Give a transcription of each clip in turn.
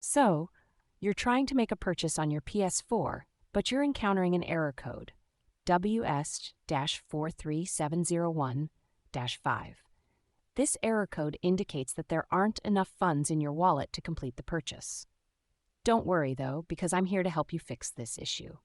So, you're trying to make a purchase on your PS4, but you're encountering an error code, WS-43701-5. This error code indicates that there aren't enough funds in your wallet to complete the purchase. Don't worry, though, because I'm here to help you fix this issue.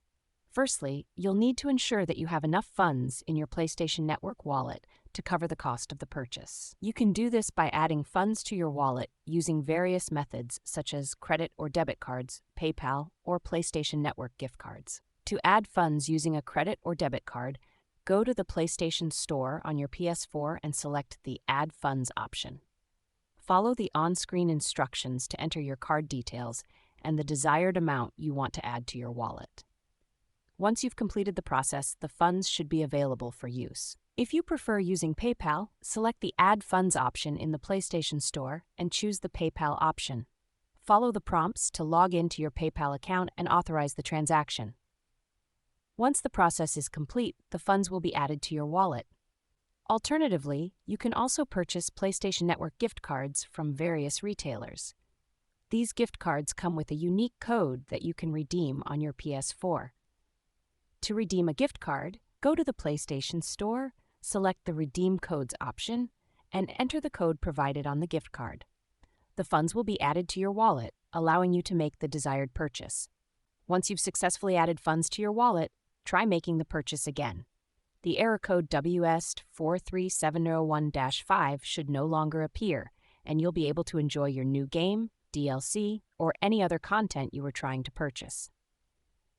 Firstly, you'll need to ensure that you have enough funds in your PlayStation Network wallet to cover the cost of the purchase. You can do this by adding funds to your wallet using various methods such as credit or debit cards, PayPal, or PlayStation Network gift cards. To add funds using a credit or debit card, go to the PlayStation Store on your PS4 and select the Add Funds option. Follow the on-screen instructions to enter your card details and the desired amount you want to add to your wallet. Once you've completed the process, the funds should be available for use. If you prefer using PayPal, select the Add Funds option in the PlayStation Store and choose the PayPal option. Follow the prompts to log into your PayPal account and authorize the transaction. Once the process is complete, the funds will be added to your wallet. Alternatively, you can also purchase PlayStation Network gift cards from various retailers. These gift cards come with a unique code that you can redeem on your PS4. To redeem a gift card, go to the PlayStation Store, select the Redeem Codes option, and enter the code provided on the gift card. The funds will be added to your wallet, allowing you to make the desired purchase. Once you've successfully added funds to your wallet, try making the purchase again. The error code WS-43701-5 should no longer appear, and you'll be able to enjoy your new game, DLC, or any other content you were trying to purchase.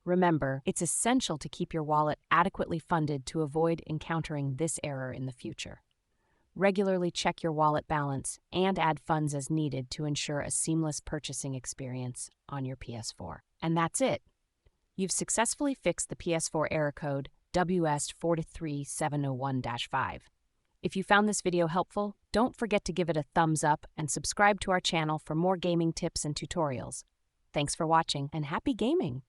Remember, it's essential to keep your wallet adequately funded to avoid encountering this error in the future. Regularly check your wallet balance and add funds as needed to ensure a seamless purchasing experience on your PS4. And that's it. You've successfully fixed the PS4 error code WS-43701-5. If you found this video helpful, don't forget to give it a thumbs up and subscribe to our channel for more gaming tips and tutorials. Thanks for watching and happy gaming!